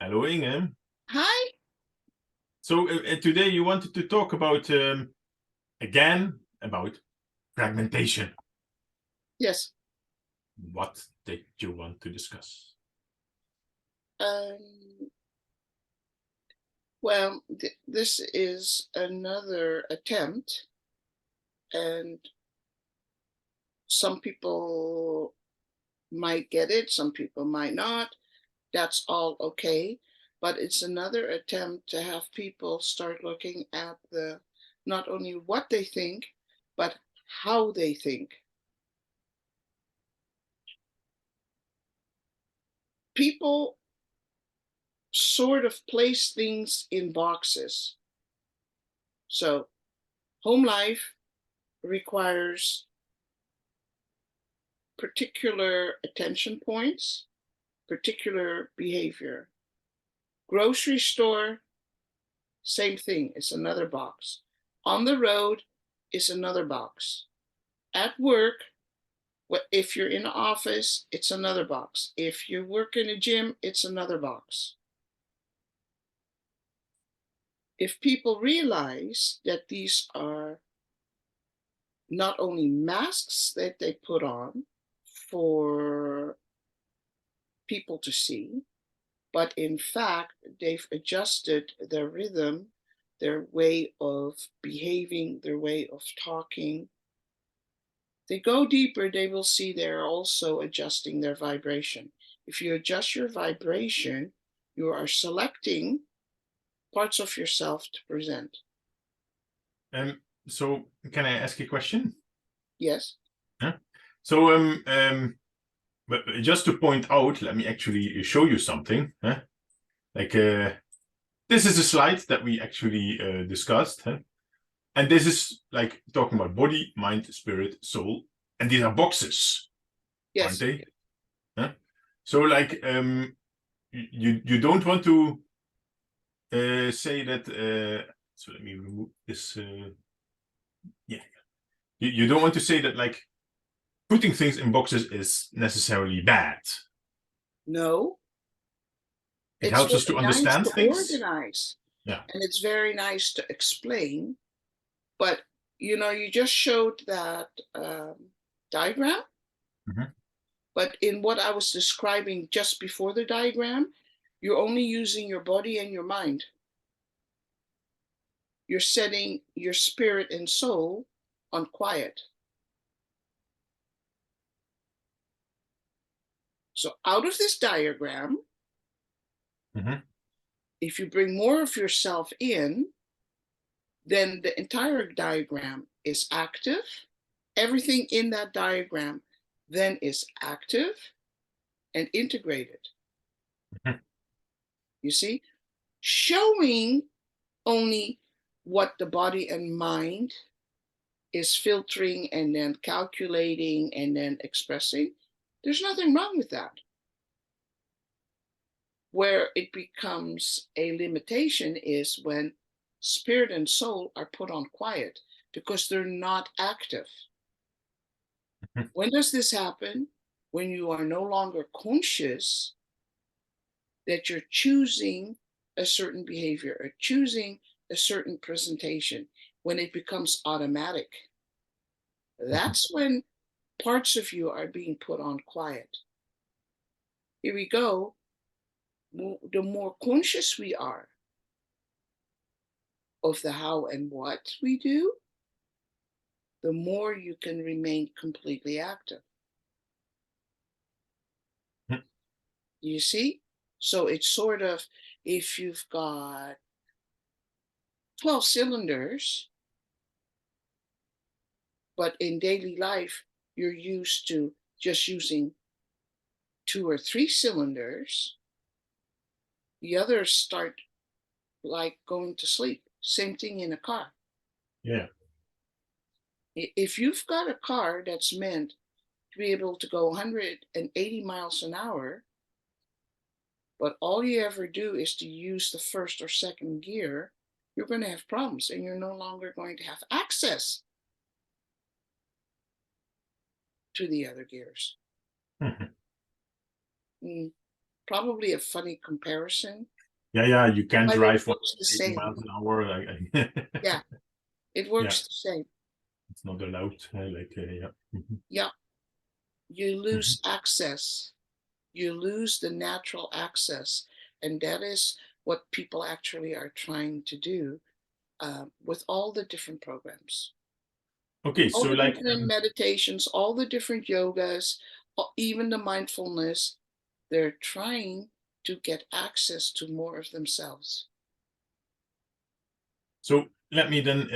Hello, Inge. Hi. So today you wanted to talk about again about fragmentation. Yes. What did you want to discuss? Well, this is another attempt, and some people might get it, some people might not. That's all okay. But it's another attempt to have people start looking at not only what they think, but how they think. People sort of place things in boxes. So, home life requires particular attention points, particular behavior. Grocery store, same thing, it's another box. On the road is another box. At work, if you're in an office, it's another box. If you work in a gym, it's another box. If people realize that these are not only masks that they put on for people to see, but in fact, they've adjusted their rhythm, their way of behaving, their way of talking. They go deeper, they will see they're also adjusting their vibration. If you adjust your vibration, you are selecting parts of yourself to present. So can I ask a question? Yes. Yeah. So but just to point out, let me actually show you something. Like this is a slide that we actually discussed, and this is like talking about body, mind, spirit, soul, and these are boxes, aren't Yes. they? So like you don't want to say that. So let me remove this. Yeah, you don't want to say that like putting things in boxes is necessarily bad. No. It It's helps us to very nice understand to things. organize. Yeah. And it's very nice to explain. But you just showed that diagram. Mm-hmm. But in what I was describing just before the diagram, you're only using your body and your mind. You're setting your spirit and soul on quiet. So out of this diagram, Mm-hmm. if you bring more of yourself in, then the entire diagram is active. Everything in that diagram then is active and integrated. Mm-hmm. You see, showing only what the body and mind is filtering and then calculating and then expressing, there's nothing wrong with that. Where it becomes a limitation is when spirit and soul are put on quiet because they're not active. Mm-hmm. When does this happen? When you are no longer conscious that you're choosing a certain behavior or choosing a certain presentation, when it becomes automatic. That's when parts of you are being put on quiet. Here we go. The more conscious we are of the how and what we do, the more you can remain completely active. You see? So it's sort of, if you've got 12 cylinders, but in daily life, you're used to just using 2 or 3 cylinders, the others start like going to sleep. Same thing in a car. Yeah. If you've got a car that's meant to be able to go 180 miles an hour, but all you ever do is to use the first or second gear, you're going to have problems and you're no longer going to have access to the other gears. Mm-hmm. Probably a funny comparison, Yeah, you can't But it drive works the 180 same. miles an hour. Yeah, it Yeah, works the same. it's not allowed. Yeah. Yeah, you Mhm. lose access. You lose the natural access. And that is what people actually are trying to do with all the different programs, Okay, all so the like, different meditations, all the different yogas, even the mindfulness. They're trying to get access to more of themselves. so let me then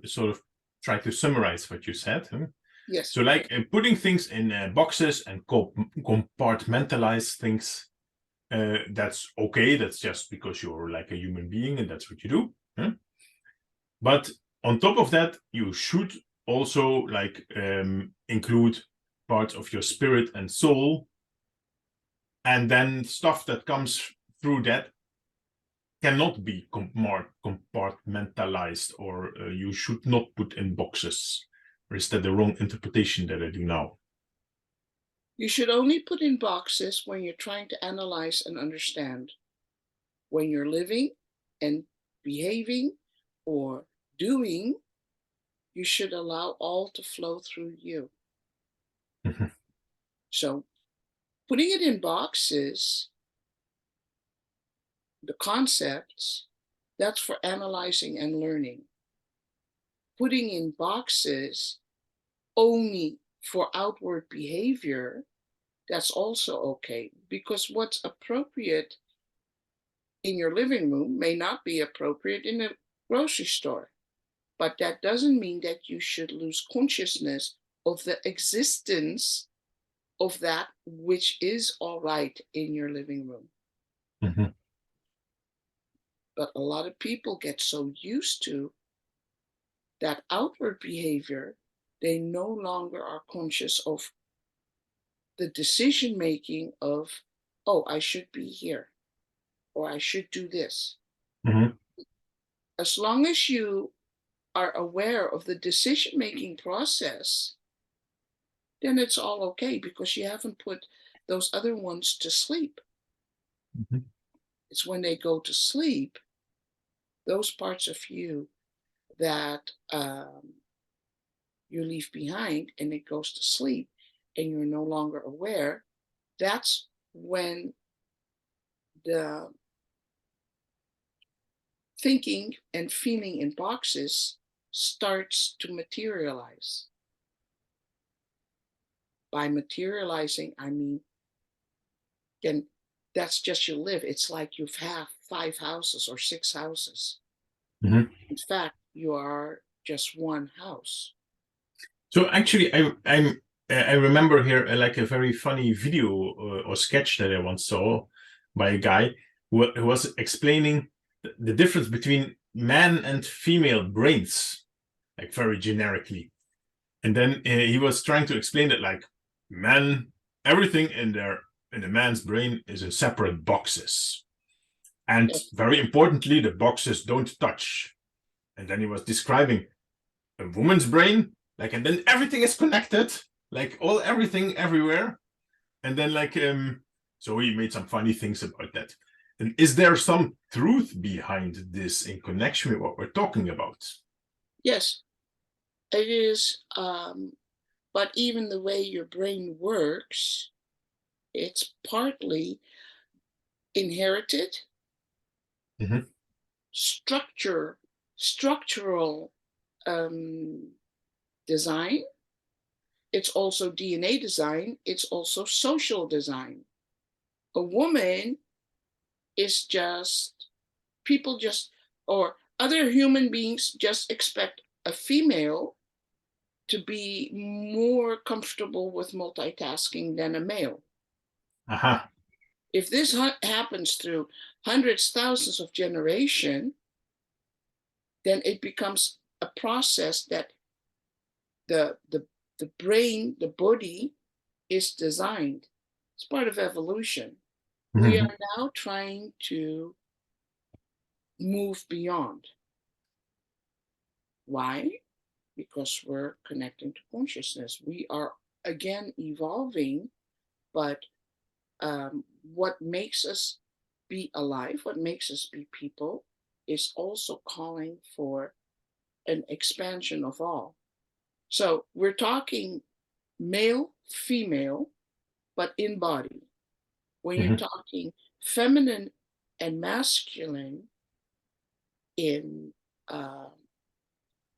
sort of try to summarize what you said. Yes, So like putting things in boxes and compartmentalize things, that's okay. That's just because you're like a human being and that's what you do. But on top of that, you should also like include parts of your spirit and soul, and then stuff that comes through that cannot be compartmentalized, or you should not put in boxes. Or is that the wrong interpretation that I do now? you should only put in boxes when you're trying to analyze and understand. When you're living and behaving or doing, you should allow all to flow through you. Mhm. So putting it in boxes, the concepts, that's for analyzing and learning. Putting in boxes only for outward behavior, that's also okay, because what's appropriate in your living room may not be appropriate in a grocery store. But that doesn't mean that you should lose consciousness of the existence of that which is all right in your living room. Mhm. But a lot of people get so used to that outward behavior, they no longer are conscious of the decision making of, oh, I should be here, or I should do this. Mhm. As long as you are aware of the decision making process, then it's all okay because you haven't put those other ones to sleep. Mhm. It's when they go to sleep, those parts of you that you leave behind and it goes to sleep and you're no longer aware, that's when the thinking and feeling in boxes starts to materialize. By materializing, I mean, then that's just your live. It's like you've have 5 houses or 6 houses. Mhm. In fact, you are just one house. So actually, I remember here like a very funny video or sketch that I once saw by a guy who was explaining the difference between man and female brains, like very generically. And then he was trying to explain that like man, everything in the man's brain is in separate boxes, and Yes, very importantly, the boxes don't touch. And then he was describing a woman's brain, like, and then everything is connected, like all everything everywhere. And then so he made some funny things about that. And is there some truth behind this in connection with what we're talking about? yes, it is. But even the way your brain works, it's partly inherited Mhm. structural um, design. It's also DNA design. It's also social design. A woman is just, people just, or other human beings just expect a female to be more comfortable with multitasking than a male. Aha. If this happens through hundreds, thousands of generation, then it becomes a process that the, the, the brain, the body is designed. It's part of evolution. We Mhm. are now trying to move beyond. Why? Because we're connecting to consciousness. We are again evolving, but what makes us be alive, what makes us be people, is also calling for an expansion of all. So we're talking male, female, but in body. When you're talking feminine and masculine in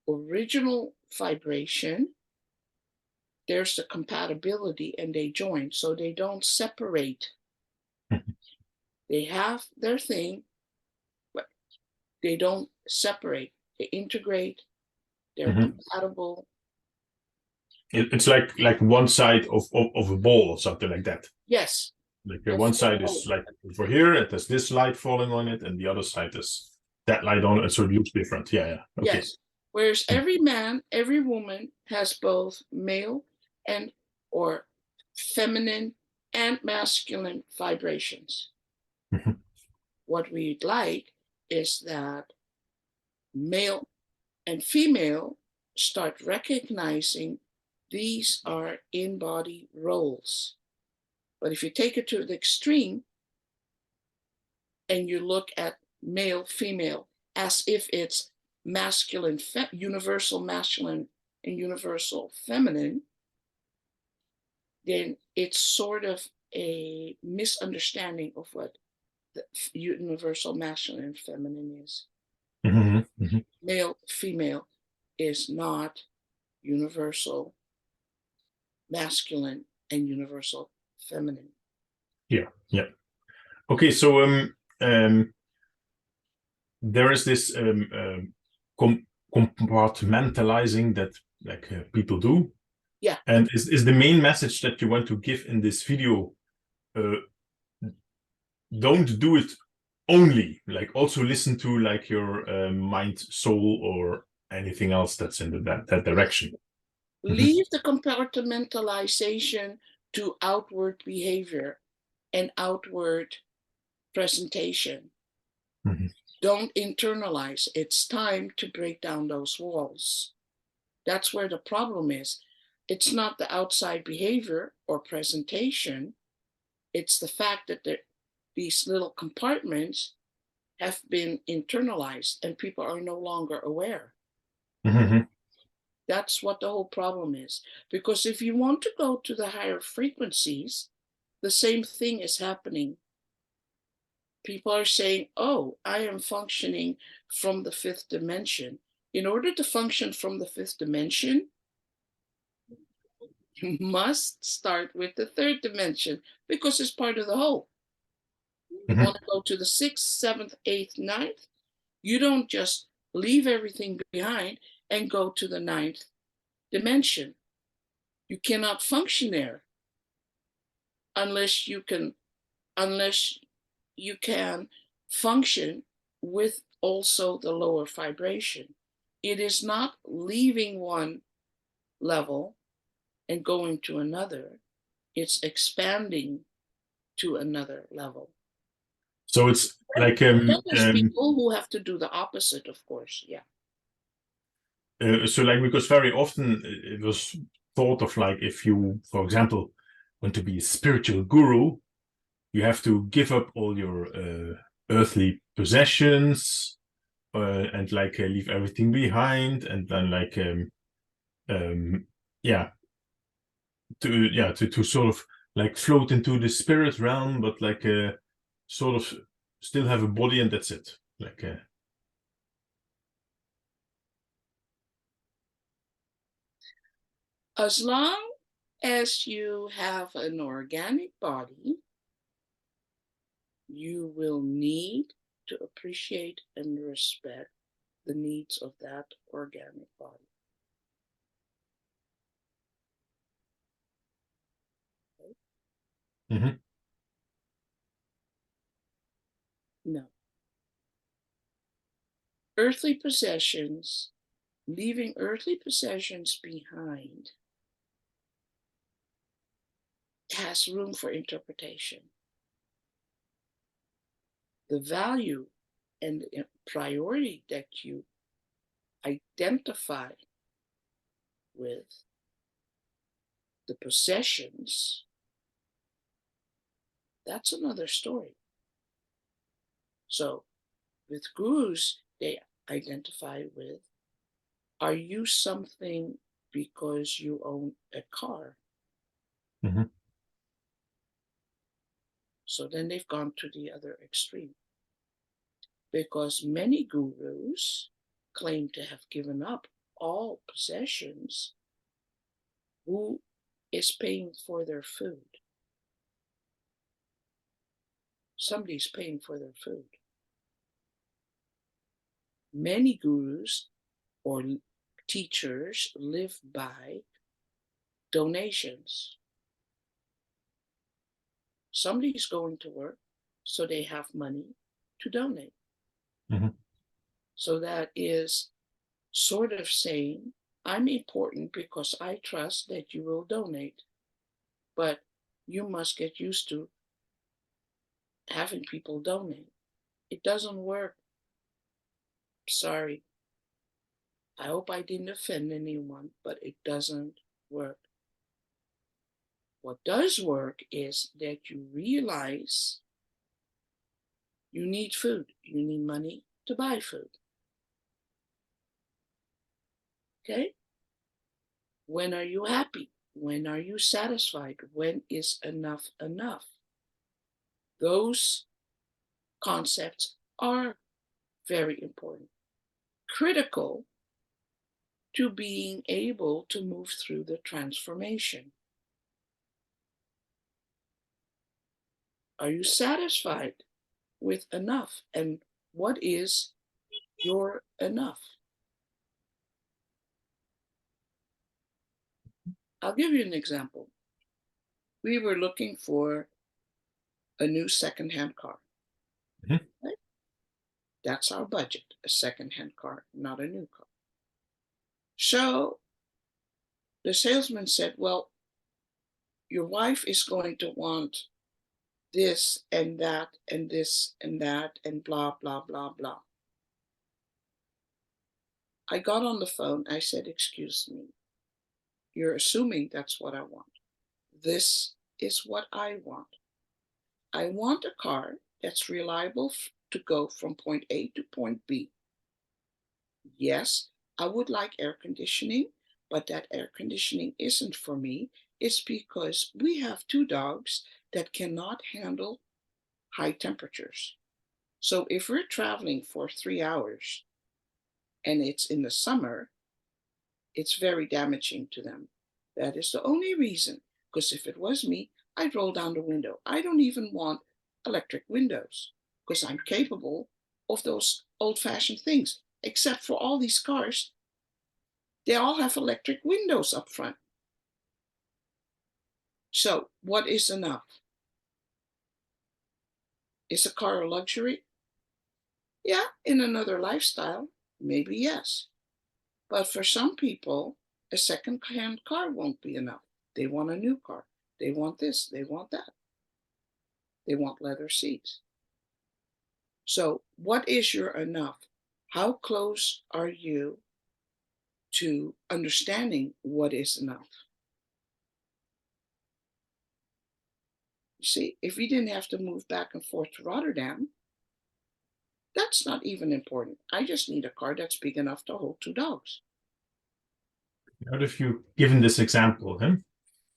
original vibration, there's the compatibility and they join, so they don't separate. They have their thing, but they don't separate. They integrate, they're compatible. It's like one side of a ball or something like that. Yes. Like one side is like for here, it has this light falling on it, and the other side is that light on it, so it looks different. Yeah, yeah. Okay. Yes. Whereas every man, every woman has both male and or feminine and masculine vibrations. What we'd like is that male and female start recognizing these are in-body roles. But if you take it to the extreme and you look at male, female, as if it's masculine, universal masculine and universal feminine, then it's sort of a misunderstanding of what the universal masculine and feminine is. Male, female is not universal masculine and universal feminine. Yeah, yeah. Okay, so there is this compartmentalizing that people do. Yeah. And is the main message that you want to give in this video, don't do it only, like also listen to like your mind, soul, or anything else that's in that direction. Leave the compartmentalization to outward behavior and outward presentation. Don't internalize. It's time to break down those walls. That's where the problem is. It's not the outside behavior or presentation. It's the fact that these little compartments have been internalized and people are no longer aware. That's what the whole problem is. Because if you want to go to the higher frequencies, the same thing is happening. People are saying, oh, I am functioning from the fifth dimension. In order to function from the fifth dimension, you must start with the third dimension because it's part of the whole. You want to go to the sixth, seventh, eighth, ninth. You don't just leave everything behind and go to the ninth dimension. You cannot function there unless you can function with also the lower vibration. It is not leaving one level and going to another. It's expanding to another level. So it's like there's people who have to do the opposite, of course. Yeah. So like, because very often it was thought of like, if you, for example, want to be a spiritual guru, you have to give up all your earthly possessions and like leave everything behind, and then like to sort of like float into the spirit realm, but like sort of still have a body, and that's it. Like as long as you have an organic body, you will need to appreciate and respect the needs of that organic body. okay. No. Earthly possessions, leaving earthly possessions behind, has room for interpretation. The value and the priority that you identify with the possessions, that's another story. So with gurus, they identify with, are you something because you own a car? Mhm. So then they've gone to the other extreme. Because many gurus claim to have given up all possessions. Who is paying for their food? Somebody's paying for their food. Many gurus or teachers live by donations. Somebody's going to work, so they have money to donate. Mhm. So that is sort of saying, I'm important because I trust that you will donate, but you must get used to having people donate. It doesn't work. Sorry. I hope I didn't offend anyone, but it doesn't work. What does work is that you realize you need food. You need money to buy food. Okay? When are you happy? When are you satisfied? When is enough enough? Those concepts are very important, critical to being able to move through the transformation. Are you satisfied with enough? And what is your enough? I'll give you an example. We were looking for a new secondhand car. Mhm. Right? That's our budget, a secondhand car, not a new car. So the salesman said, well, your wife is going to want this and that and this and that and blah, blah, blah, blah. I got on the phone. I said, excuse me, you're assuming that's what I want. This is what I want. I want a car that's reliable to go from point A to point B. Yes, I would like air conditioning, but that air conditioning isn't for me. It's because we have two dogs that cannot handle high temperatures. So if we're traveling for 3 hours and it's in the summer, it's very damaging to them. That is the only reason. Because if it was me, I'd roll down the window. I don't even want electric windows because I'm capable of those old fashioned things, except for all these cars. They all have electric windows up front. So, what is enough? Is a car a luxury? Yeah, in another lifestyle, maybe yes. But for some people, a second-hand car won't be enough. They want a new car. They want this, they want that. They want leather seats. So, what is your enough? How close are you to understanding what is enough? You see, if we didn't have to move back and forth to Rotterdam, that's not even important. I just need a car that's big enough to hold two dogs. Out of you given this example,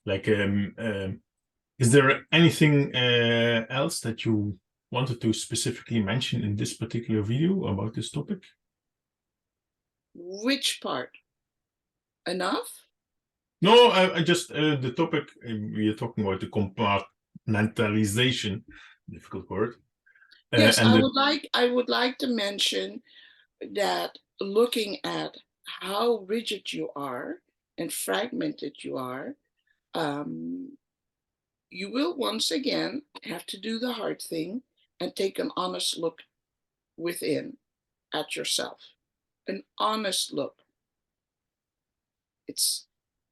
like, is there anything else that you wanted to specifically mention in this particular video about this topic? Which part? Enough? No, I just the topic we are talking about the compartmentalization, difficult word, Yes, and the I would like to mention that looking at how rigid you are and fragmented you are, you will once again have to do the hard thing and take an honest look within at yourself. An honest look. It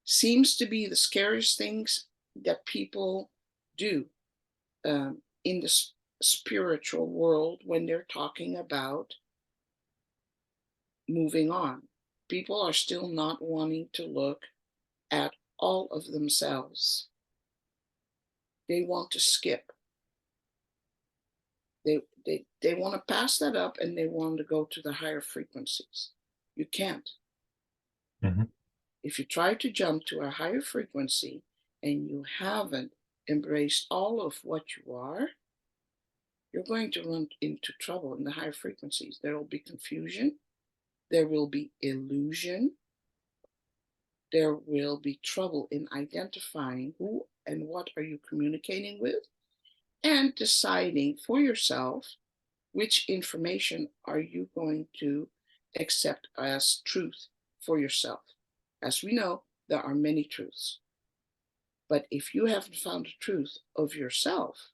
seems to be the scariest things that people do in the spiritual world when they're talking about moving on. People are still not wanting to look at all of themselves. They want to skip. They want to pass that up, and they want to go to the higher frequencies. You can't. Mm-hmm. If you try to jump to a higher frequency and you haven't embraced all of what you are, you're going to run into trouble in the higher frequencies. There will be confusion. There will be illusion. There will be trouble in identifying who and what are you communicating with, and deciding for yourself which information are you going to accept as truth for yourself. As we know, there are many truths. But if you haven't found the truth of yourself,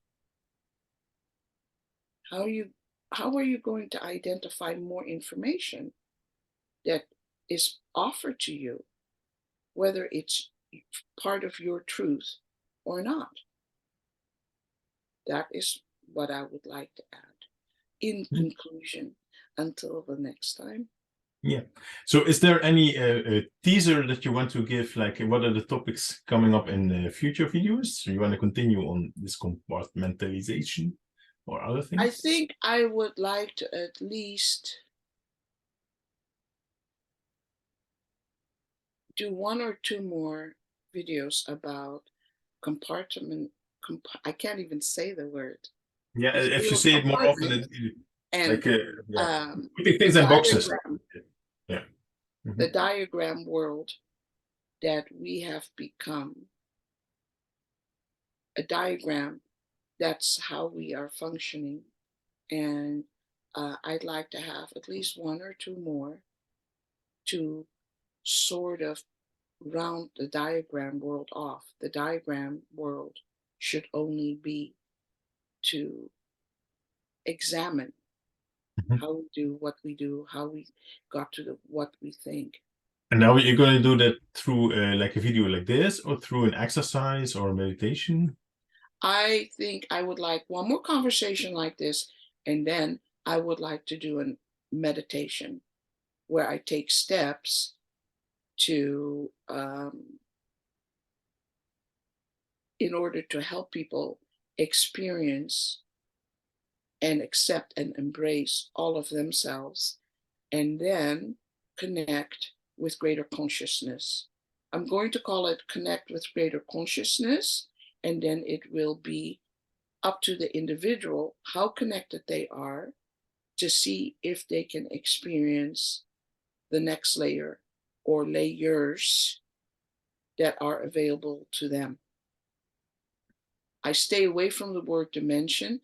how are you going to identify more information that is offered to you, whether it's part of your truth or not? That is what I would like to add. In conclusion, until the next time. Yeah. So is there any teaser that you want to give? Like, what are the topics coming up in future videos? You want to continue on this compartmentalization or other things? I think I would like to at least do 1 or 2 more videos about compartment. I can't even say the word. Yeah, if you say it more often, and like putting the things in boxes. Yeah. Mm-hmm. The diagram world that we have become. A diagram, that's how we are functioning. And I'd like to have at least 1 or 2 more to sort of round the diagram world off. The diagram world should only be to examine how we do what we do, how we got to what we think. And now you're going to do that through like a video like this, or through an exercise or meditation? I think I would like 1 more conversation like this, and then I would like to do a meditation where I take steps to in order to help people experience and accept and embrace all of themselves, and then connect with greater consciousness. I'm going to call it Connect with Greater Consciousness, and then it will be up to the individual how connected they are to see if they can experience the next layer or layers that are available to them. I stay away from the word dimension,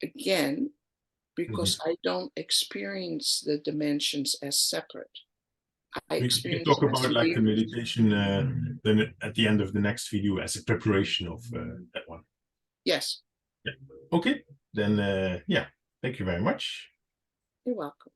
again, because I don't experience the dimensions as separate. We can talk about like the meditation then at the end of the next video as a preparation of that one. Yes. Yeah. Okay, then yeah, thank you very much. You're welcome.